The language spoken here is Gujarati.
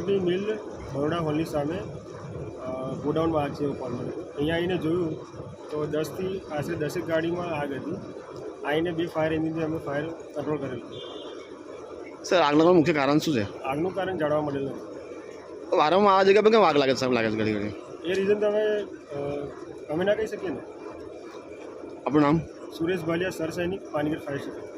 મોટી મિલ બરોડા હોલની સામે ગોડાઉનમાં આગ છે એવું કોલ મળ્યું. અહીંયા આવીને જોયું તો 10થી આશરે 10 ગાડીમાં આગ હતી. આવીને 2 ફાયર એન્જિનથી અમે ફાયર કંટ્રોલ કરેલું. સર આગનું મુખ્ય કારણ શું છે? આગનું કારણ જાણવા મળેલું નથી. વારંવાર આ જગ્યા પર કેમ આગ લાગે છે? સાહેબ લાગે છે ઘડી ઘડી? એ રીઝન તો અમે ના કહી શકીએ ને. આપણું નામ? સુરેશ ભાલિયા, સર સૈનિક, પાનગર ફાયર સ્ટેશન.